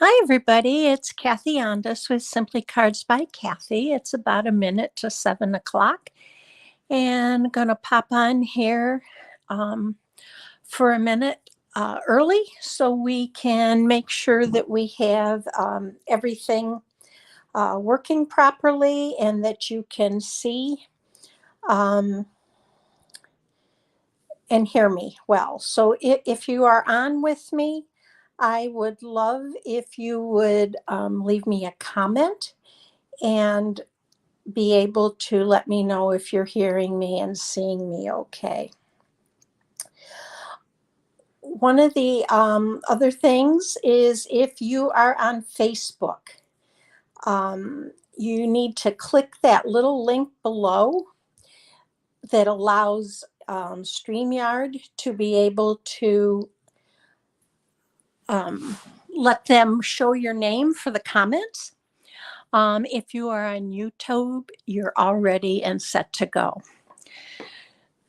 Hi, everybody. It's Kathy Ondas with Simply Cards by Kathy. It's about a minute to 7 o'clock, and going to pop on here um, for a minute early so we can make sure that we have everything working properly and that you can see um, and hear me well. So if you are on with me, I would love if you would leave me a comment and be able to let me know if you're hearing me and seeing me okay. One of the other things is if you are on Facebook, you need to click that little link below that allows StreamYard to be able to um, let them show your name for the comments. If you are on YouTube, you're all ready and set to go.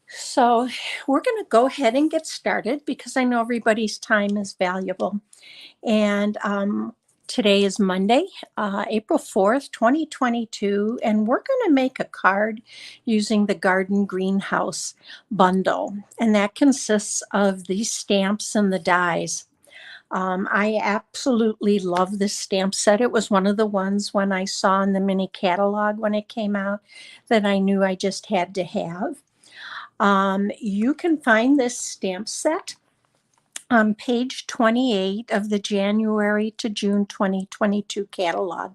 So we're going to go ahead and get started because I know everybody's time is valuable. And today is Monday, April 4th, 2022, and we're going to make a card using the Garden Greenhouse bundle. And that consists of these stamps and the dies. I absolutely love this stamp set. It was one of the ones when I saw in the mini catalog when it came out that I knew I just had to have. You can find this stamp set on page 28 of the January to June 2022 catalog.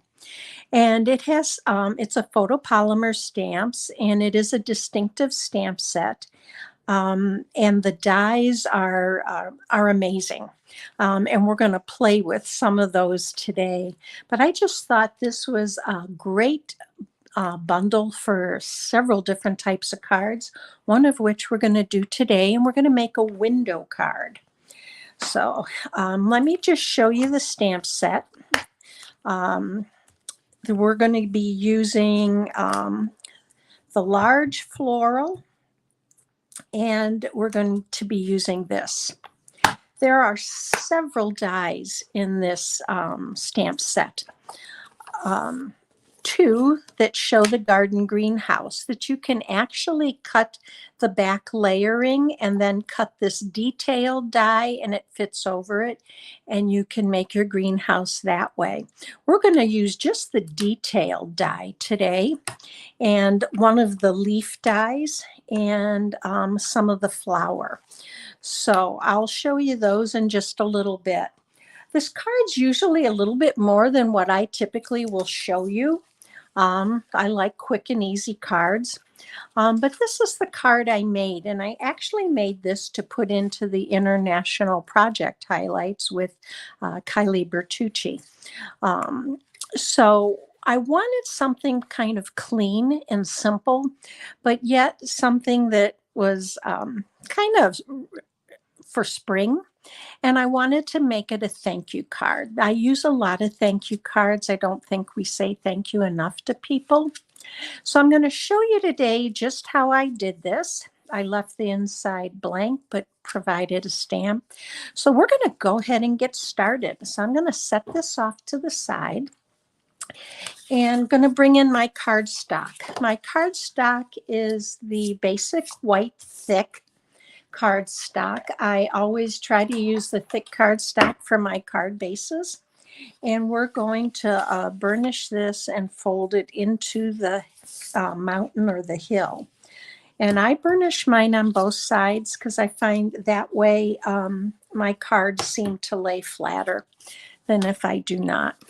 And it has, it's a photopolymer stamps, and it is a distinctive stamp set. And the dies are amazing. And we're going to play with some of those today. But I just thought this was a great bundle for several different types of cards, one of which we're going to do today, and we're going to make a window card. So let me just show you the stamp set. We're going to be using the large floral, and we're going to be using this. There are several dies in this stamp set. Two that show the garden greenhouse that you can actually cut the back layering and then cut this detailed die and it fits over it, and you can make your greenhouse that way. We're going to use just the detailed die today, and one of the leaf dies, and some of the flower. So I'll show you those in just a little bit. This card's usually a little bit more than what I typically will show you. I like quick and easy cards. But this is the card I made, and I actually made this to put into the International Project Highlights with Kylie Bertucci. So I wanted something kind of clean and simple, but yet something that was kind of for spring. And I wanted to make it a thank you card. I use a lot of thank you cards. I don't think we say thank you enough to people. So I'm going to show you today just how I did this. I left the inside blank, but provided a stamp. So we're going to go ahead and get started. So I'm going to set this off to the side and going to bring in my cardstock. My cardstock is the basic white thick cardstock. I always try to use the thick cardstock for my card bases. And we're going to burnish this and fold it into the mountain or the hill. And I burnish mine on both sides because I find that way my cards seem to lay flatter than if I do not.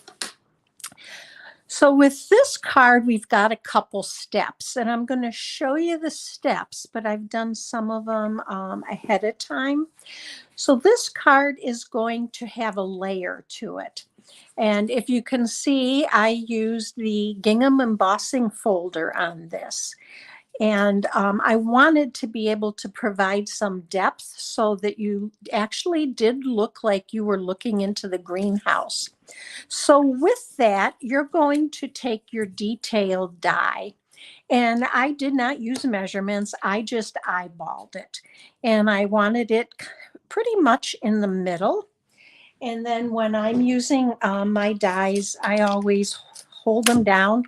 So with this card, we've got a couple steps, and I'm going to show you the steps, but I've done some of them ahead of time. So this card is going to have a layer to it. And if you can see, I used the gingham embossing folder on this. And I wanted to be able to provide some depth so that you actually did look like you were looking into the greenhouse. So with that, you're going to take your detailed die. And I did not use measurements. I just eyeballed it. And I wanted it pretty much in the middle. And then when I'm using my dies, I always hold them down.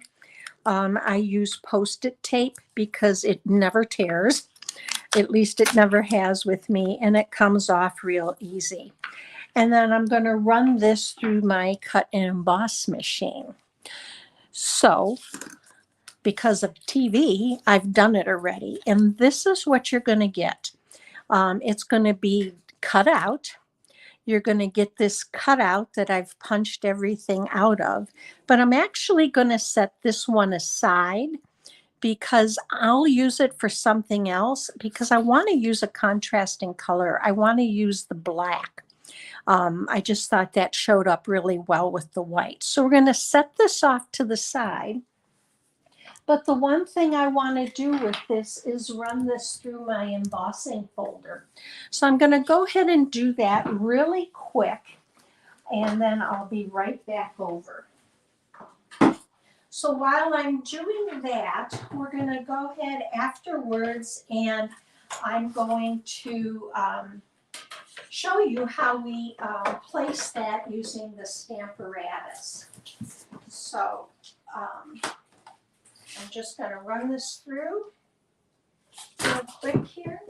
I use Post-it tape because it never tears. At least it never has with me, and it comes off real easy. And then I'm going to run this through my cut and emboss machine. So because of TV, I've done it already. And this is what you're going to get. It's going to be cut out. You're going to get this cutout that I've punched everything out of. But I'm actually going to set this one aside because I'll use it for something else, because I want to use a contrasting color. I want to use the black. I just thought that showed up really well with the white. So we're going to set this off to the side. But the one thing I want to do with this is run this through my embossing folder. So I'm going to go ahead and do that really quick, and then I'll be right back over. So while I'm doing that, we're going to go ahead afterwards, and I'm going to show you how we place that using the Stamparatus. So I'm just going to run this through real quick here.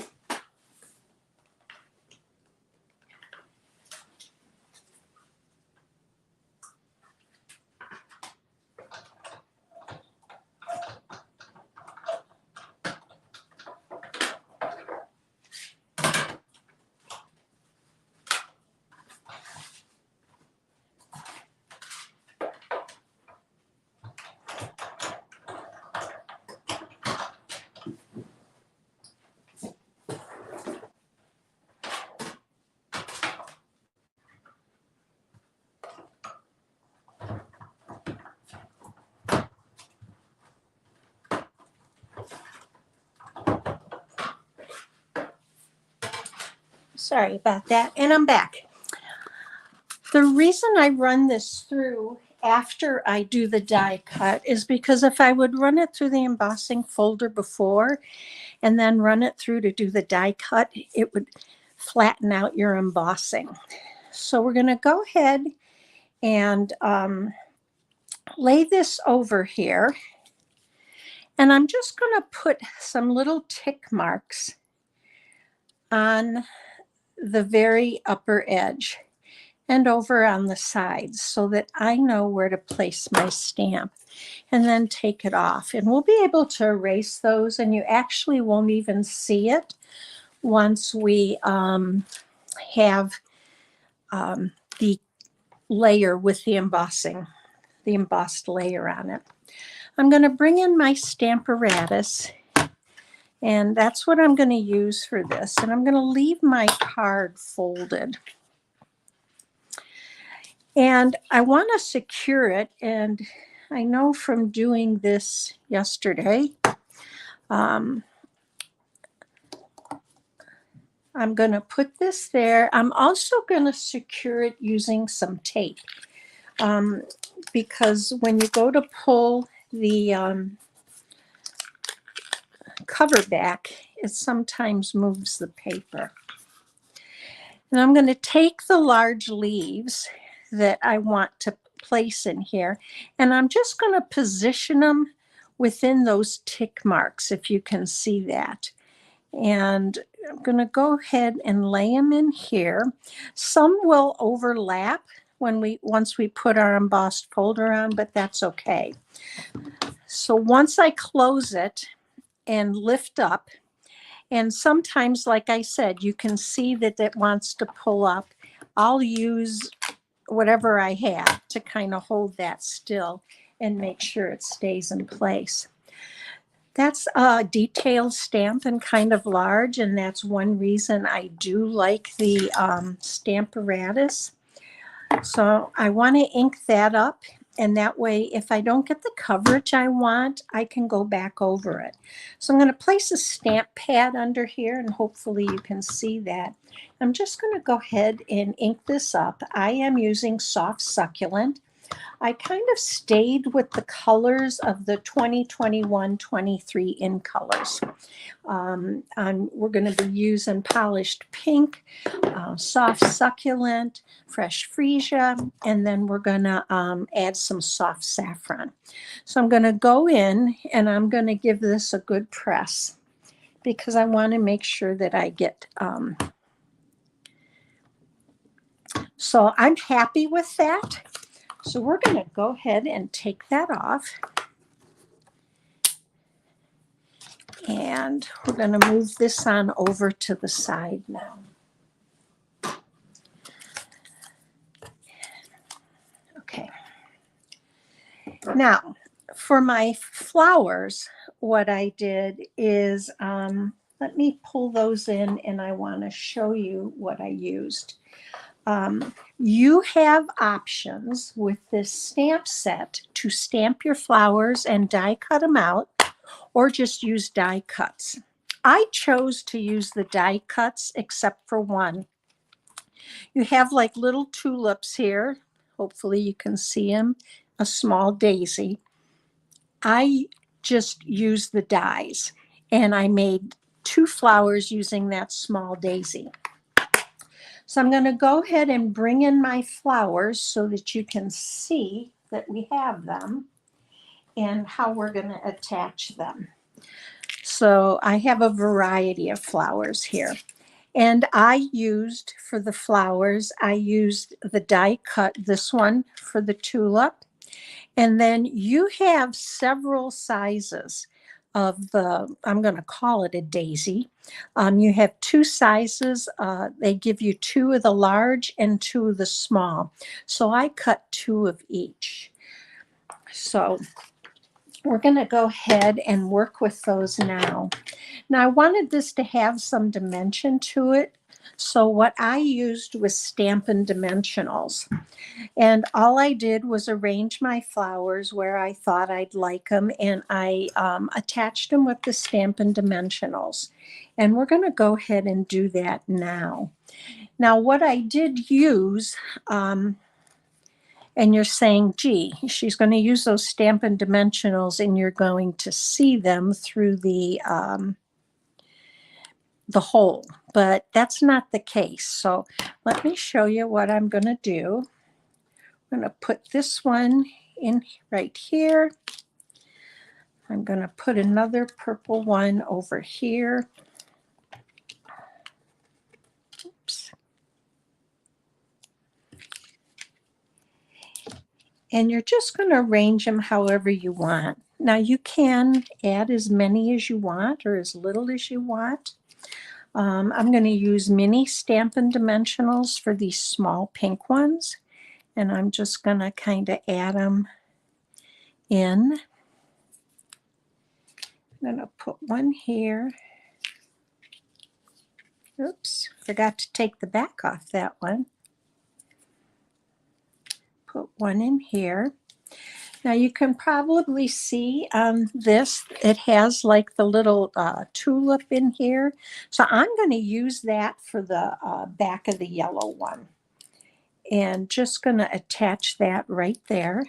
Sorry about that, and I'm back. The reason I run this through after I do the die cut is because if I would run it through the embossing folder before and then run it through to do the die cut, it would flatten out your embossing. So we're going to go ahead and lay this over here. And I'm just going to put some little tick marks on the very upper edge and over on the sides so that I know where to place my stamp, and then take it off. And we'll be able to erase those, and you actually won't even see it once we have the layer with the embossed layer on it. I'm going to bring in my Stamparatus, and that's what I'm going to use for this. And I'm going to leave my card folded. And I want to secure it, and I know from doing this yesterday, I'm going to put this there. I'm also going to secure it using some tape, because when you go to pull the cover back, it sometimes moves the paper. And I'm going to take the large leaves that I want to place in here, and I'm just going to position them within those tick marks, if you can see that. And I'm going to go ahead and lay them in here. Some will overlap once we put our embossed folder on, but that's okay. So once I close it and lift up, and sometimes, like I said, you can see that it wants to pull up, I'll use whatever I have to kind of hold that still and make sure it stays in place. That's a detailed stamp and kind of large, and that's one reason I do like the Stamparatus. So I want to ink that up, and that way if I don't get the coverage I want, I can go back over it. So I'm going to place a stamp pad under here, and hopefully you can see that. I'm just going to go ahead and ink this up. I am using Soft Succulent. I kind of stayed with the colors of the 2021-23 in colors. We're going to be using polished pink, soft succulent, fresh freesia, and then we're going to add some soft saffron. So I'm going to go in and I'm going to give this a good press because I want to make sure that I get, so I'm happy with that. So we're going to go ahead and take that off. And we're going to move this on over to the side now. Okay. Now, for my flowers, what I did is, let me pull those in and I want to show you what I used. You have options with this stamp set to stamp your flowers and die cut them out, or just use die cuts. I chose to use the die cuts except for one. You have like little tulips here. Hopefully you can see them, a small daisy. I just used the dies and I made 2 flowers using that small daisy. So I'm going to go ahead and bring in my flowers so that you can see that we have them and how we're going to attach them. So I have a variety of flowers here. And I used, for the flowers, I used the die cut, this one for the tulip. And then you have several sizes of the, I'm going to call it a daisy. You have 2 sizes. They give you 2 of the large and 2 of the small. So I cut 2 of each. So we're going to go ahead and work with those now. Now I wanted this to have some dimension to it. So what I used was Stampin' Dimensionals. And all I did was arrange my flowers where I thought I'd like them, and I attached them with the Stampin' Dimensionals. And we're going to go ahead and do that now. Now, what I did use, and you're saying, gee, she's going to use those Stampin' Dimensionals, and you're going to see them through the hole, but that's not the case. So let me show you what I'm going to do. I'm going to put this one in right here. I'm going to put another purple one over here. Oops. And you're just going to arrange them however you want. Now you can add as many as you want or as little as you want. I'm going to use mini Stampin' Dimensionals for these small pink ones. And I'm just going to kind of add them in. I'm going to put one here. Oops, forgot to take the back off that one. Put one in here. Now you can probably see on this, it has like the little tulip in here. So I'm going to use that for the back of the yellow one. And just going to attach that right there.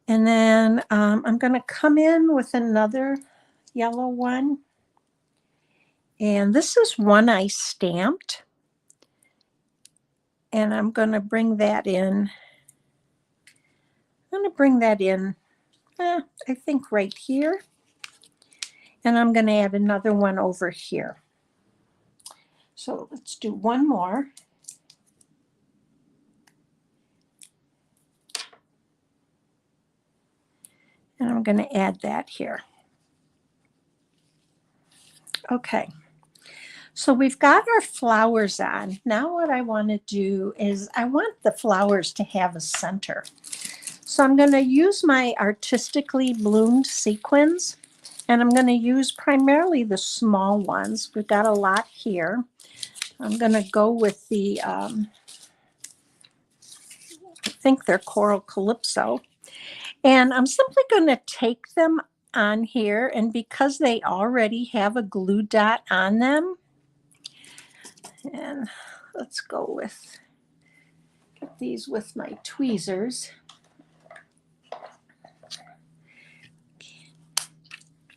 And then I'm going to come in with another yellow one. And this is one I stamped. And I'm going to bring that in. I'm going to bring that in, I think right here. And I'm going to add another one over here. So let's do one more. And I'm going to add that here. Okay. So we've got our flowers on. Now what I want to do is I want the flowers to have a center. So I'm going to use my artistically bloomed sequins, and I'm going to use primarily the small ones. We've got a lot here. I'm going to go with the, I think they're Coral Calypso. And I'm simply going to take them on here, and because they already have a glue dot on them, and let's go with get these with my tweezers.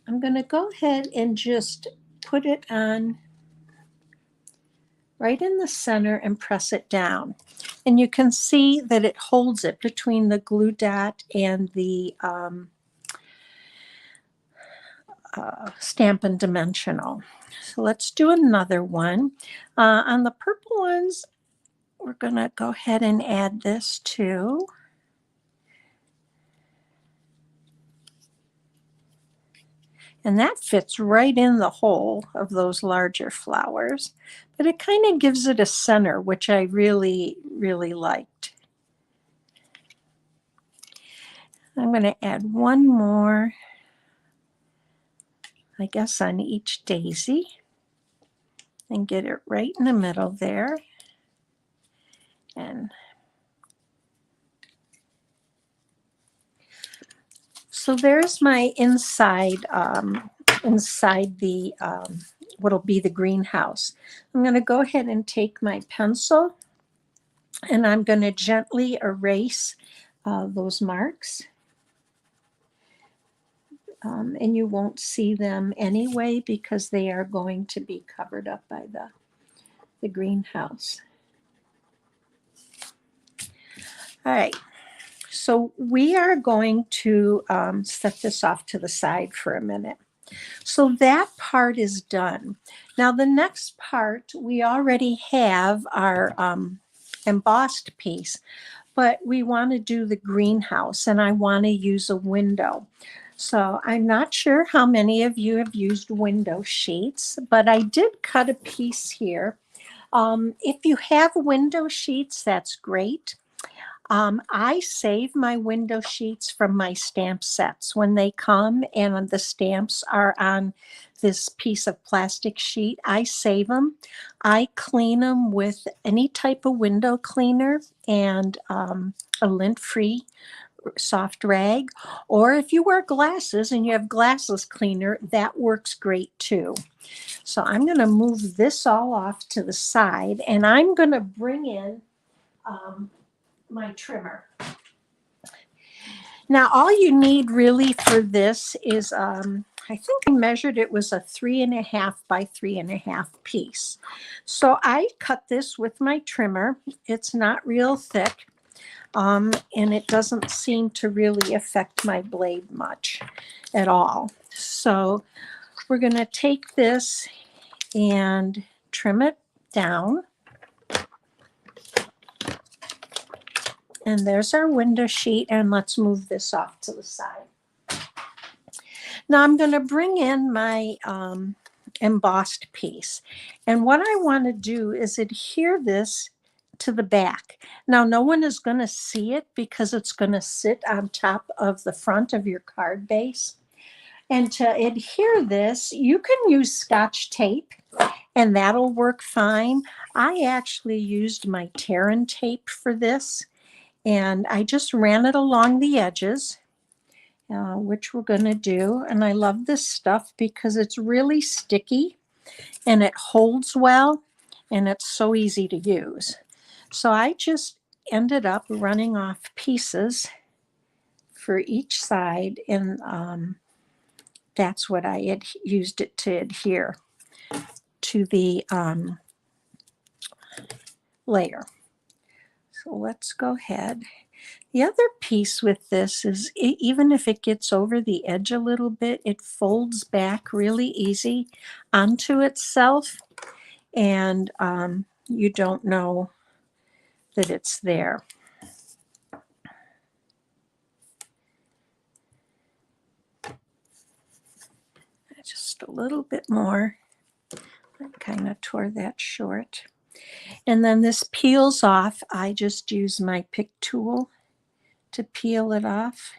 I'm going to go ahead and just put it on right in the center and press it down. And you can see that it holds it between the glue dot and the Stampin' Dimensional. So let's do another one. On the purple ones, we're going to go ahead and add this too. And that fits right in the hole of those larger flowers. But it kind of gives it a center, which I really, really liked. I'm going to add one more, I guess, on each daisy. And get it right in the middle there. And so there's my inside the what'll be the greenhouse. I'm going to go ahead and take my pencil and I'm going to gently erase those marks. And you won't see them anyway because they are going to be covered up by the greenhouse. All right. So we are going to set this off to the side for a minute. So that part is done. Now the next part, we already have our embossed piece, but we want to do the greenhouse and I want to use a window. So I'm not sure how many of you have used window sheets, but I did cut a piece here. If you have window sheets, that's great. I save my window sheets from my stamp sets when they come and the stamps are on this piece of plastic sheet. I save them. I clean them with any type of window cleaner and a lint-free soft rag. Or if you wear glasses and you have glasses cleaner, that works great too. So I'm going to move this all off to the side and I'm going to bring in my trimmer. Now all you need really for this is I think I measured it was a 3.5 by 3.5 piece. So I cut this with my trimmer. It's not real thick and it doesn't seem to really affect my blade much at all. So we're going to take this and trim it down. And there's our window sheet, and let's move this off to the side. Now I'm going to bring in my embossed piece. And what I want to do is adhere this to the back. Now no one is going to see it because it's going to sit on top of the front of your card base. And to adhere this, you can use Scotch tape and that'll work fine. I actually used my Terran tape for this. And I just ran it along the edges, which we're going to do. And I love this stuff because it's really sticky and it holds well and it's so easy to use. So I just ended up running off pieces for each side and that's what I had used it to adhere to the layer. So let's go ahead. The other piece with this is even if it gets over the edge a little bit, it folds back really easy onto itself and you don't know that it's there. Just a little bit more. I kind of tore that short. And then this peels off. I just use my pick tool to peel it off.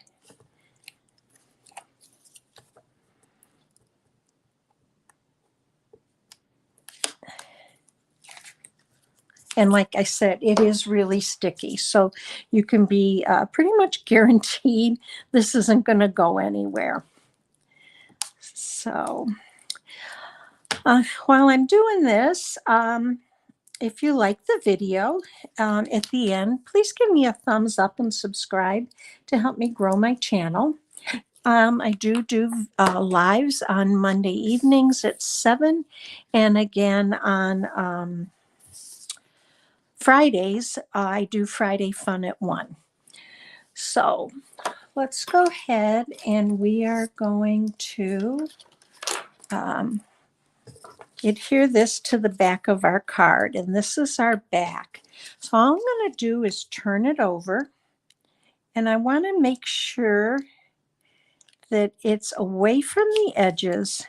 And like I said, it is really sticky. So you can be pretty much guaranteed this isn't going to go anywhere. So while I'm doing this, if you like the video at the end, please give me a thumbs up and subscribe to help me grow my channel. I do lives on Monday evenings at 7, and again on Fridays. I do Friday Fun at 1. So let's go ahead and we are going to adhere this to the back of our card, and this is our back. So all I'm going to do is turn it over, and I want to make sure that it's away from the edges,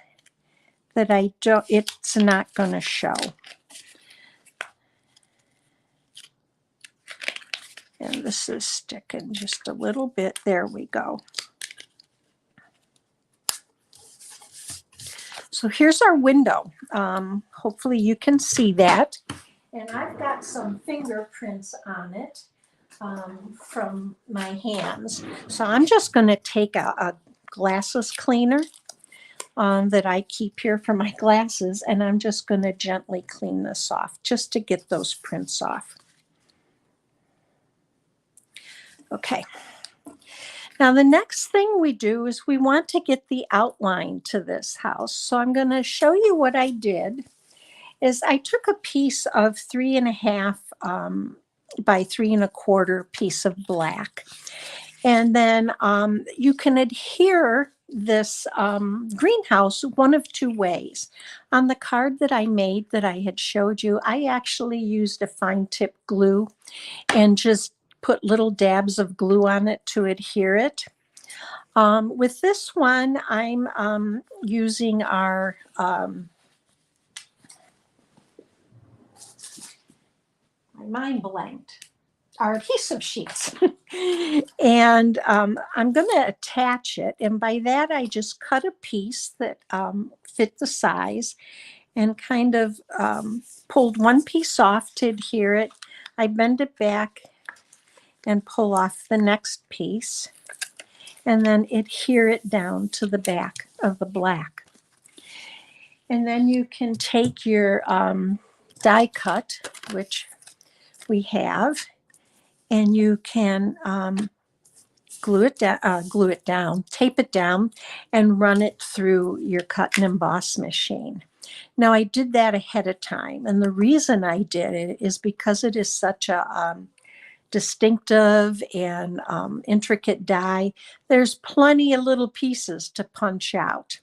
that it's not going to show. And this is sticking just a little bit. There we go. So here's our window. Hopefully you can see that. And I've got some fingerprints on it from my hands. So I'm just going to take a glasses cleaner that I keep here for my glasses, and I'm just going to gently clean this off just to get those prints off. Okay. Now the next thing we do is we want to get the outline to this house. So I'm going to show you what I did. Is I took a piece of 3.5 by 3.25 piece of black, and then you can adhere this greenhouse one of two ways. On the card that I made that I had showed you, I actually used a fine tip glue and just put little dabs of glue on it to adhere it. With this one, I'm using our my mind blanked, our adhesive sheets. And I'm going to attach it. And by that, I just cut a piece that fit the size and kind of pulled one piece off to adhere it. I bend it back and pull off the next piece, and then adhere it down to the back of the black. And then you can take your die cut, which we have, and you can glue it down, tape it down, and run it through your cut and emboss machine. Now I did that ahead of time, and the reason I did it is because it is such a distinctive and intricate die. There's plenty of little pieces to punch out.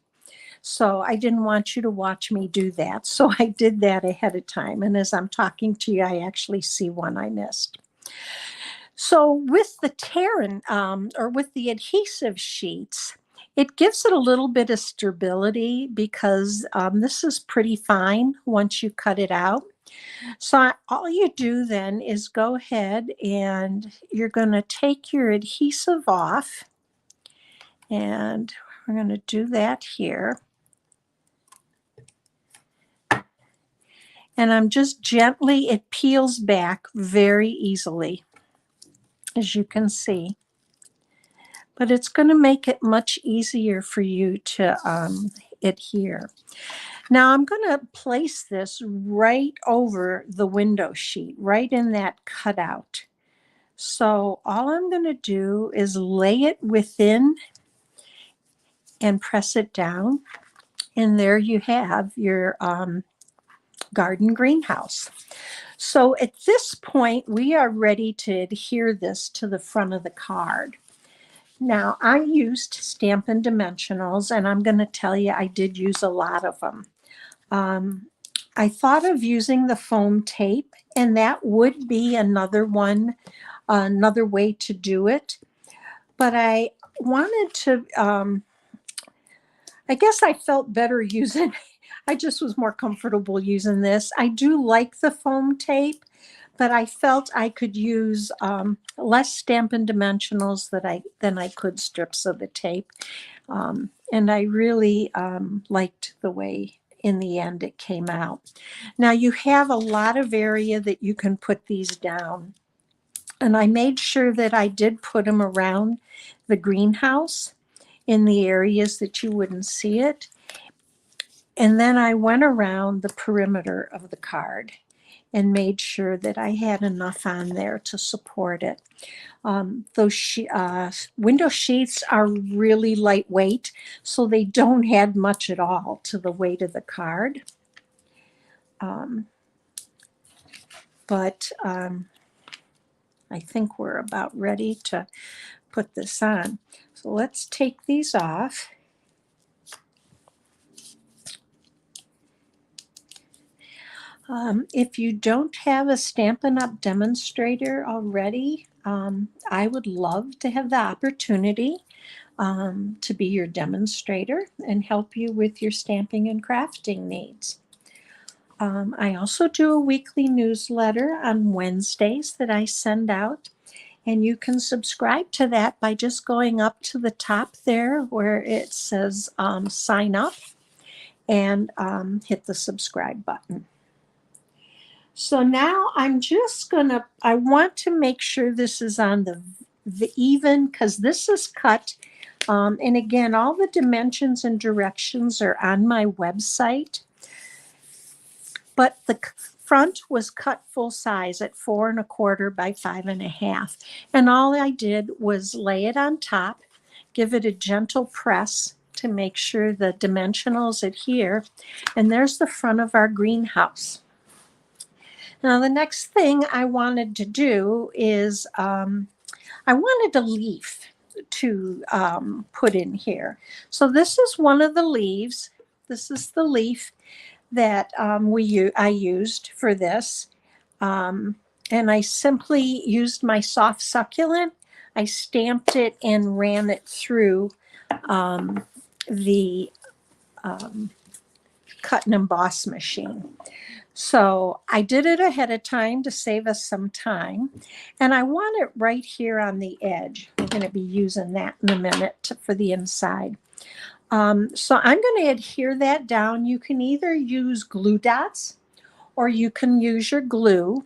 So I didn't want you to watch me do that. So I did that ahead of time. And as I'm talking to you, I actually see one I missed. So with the Terran or with the adhesive sheets, it gives it a little bit of stability because this is pretty fine once you cut it out. So all you do then is go ahead and you're going to take your adhesive off, and we're going to do that here. And I'm just gently, it peels back very easily, as you can see. But it's going to make it much easier for you to adhere. Now I'm going to place this right over the window sheet, right in that cutout. So all I'm going to do is lay it within and press it down. And there you have your garden greenhouse. So at this point, we are ready to adhere this to the front of the card. Now, I used Stampin' Dimensionals, and I'm going to tell you I did use a lot of them. I thought of using the foam tape, and that would be another one, another way to do it. But I wanted to, I guess I felt better using, I just was more comfortable using this. I do like the foam tape, but I felt I could use less Stampin' Dimensionals than I could strips of the tape. And I really liked the way in the end it came out. Now you have a lot of area that you can put these down. And I made sure that I did put them around the greenhouse in the areas that you wouldn't see it. And then I went around the perimeter of the card. and made sure that I had enough on there to support it. Those window sheaths are really lightweight, so they don't add much at all to the weight of the card. But I think we're about ready to put this on. So let's take these off. If you don't have a Stampin' Up! Demonstrator already, I would love to have the opportunity to be your demonstrator and help you with your stamping and crafting needs. I also do a weekly newsletter on Wednesdays that I send out, and you can subscribe to that by just going up to the top there where it says sign up, and hit the subscribe button. So now I'm just gonna, I want to make sure this is on the even, because this is cut. And again, all the dimensions and directions are on my website. But the front was cut full size at 4 1/4 by 5 1/2. And all I did was lay it on top, give it a gentle press to make sure the dimensionals adhere. And there's the front of our greenhouse. Now, the next thing I wanted to do is I wanted a leaf to put in here. So this is one of the leaves. This is the leaf that I used for this. And I simply used my soft succulent. I stamped it and ran it through the cut and emboss machine. So I did it ahead of time to save us some time. And I want it right here on the edge. We're going to be using that in a minute for the inside. So I'm going to adhere that down. You can either use glue dots or you can use your glue.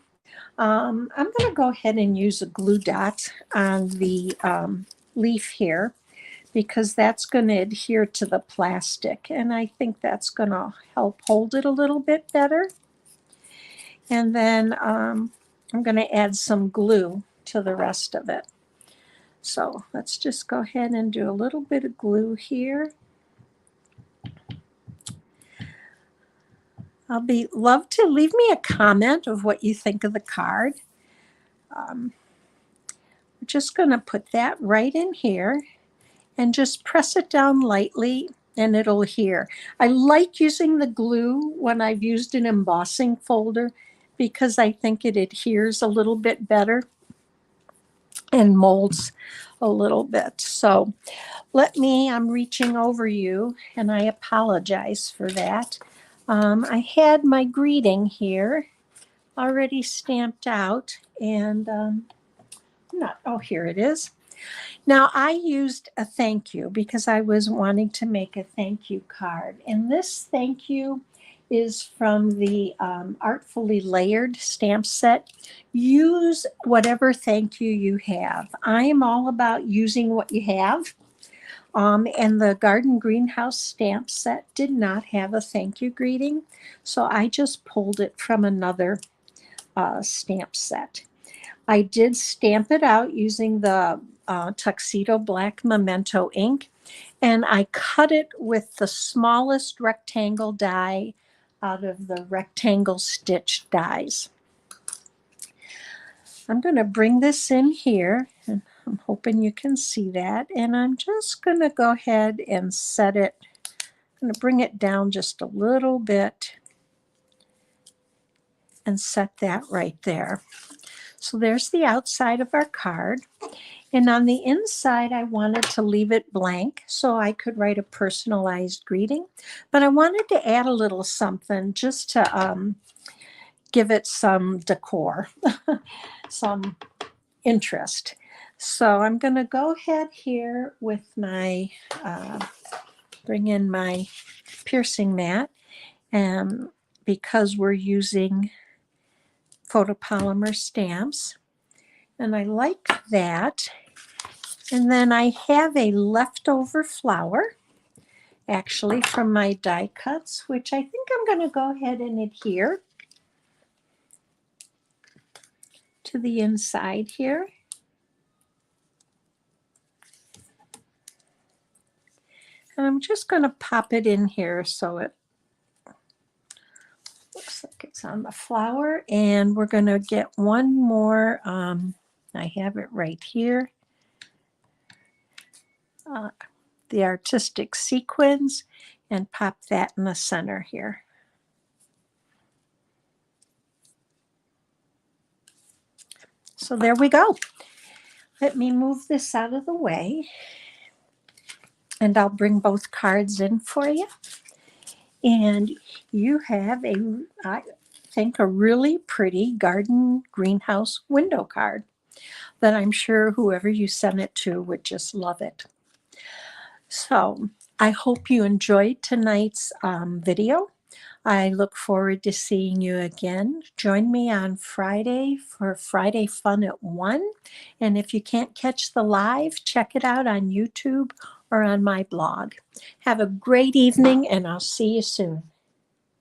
I'm going to go ahead and use a glue dot on the leaf here, because that's going to adhere to the plastic. And I think that's going to help hold it a little bit better. And then I'm going to add some glue to the rest of it. So let's just go ahead and do a little bit of glue here. Love to leave me a comment of what you think of the card. I'm just going to put that right in here and just press it down lightly and it'll adhere. I like using the glue when I've used an embossing folder, because I think it adheres a little bit better and molds a little bit. So I'm reaching over you, and I apologize for that. I had my greeting here already stamped out, and here it is. Now, I used a thank you because I was wanting to make a thank you card. And this thank you is from the Artfully Layered stamp set. Use whatever thank you have. I am all about using what you have. And the Garden Greenhouse stamp set did not have a thank you greeting, so I just pulled it from another stamp set. I did stamp it out using the Tuxedo Black Memento ink, and I cut it with the smallest rectangle die out of the rectangle stitch dies. I'm going to bring this in here, and I'm hoping you can see that, and I'm just going to go ahead and set it. I'm going to bring it down just a little bit and set that right there. So there's the outside of our card. And on the inside, I wanted to leave it blank so I could write a personalized greeting. But I wanted to add a little something just to give it some decor, some interest. So I'm going to go ahead here with my, bring in my piercing mat. And because we're using photopolymer stamps, and I like that. And then I have a leftover flower, actually from my die cuts, which I think I'm going to go ahead and adhere. to the inside here. And I'm just going to pop it in here so it looks like it's on the flower. And we're going to get one more, I have it right here, the artistic sequins, and pop that in the center here. So there we go. Let me move this out of the way, and I'll bring both cards in for you. And you have I think, a really pretty garden greenhouse window card that I'm sure whoever you sent it to would just love it. So I hope you enjoyed tonight's video. I look forward to seeing you again. Join me on Friday for Friday Fun at 1. And if you can't catch the live, check it out on YouTube or on my blog. Have a great evening, and I'll see you soon.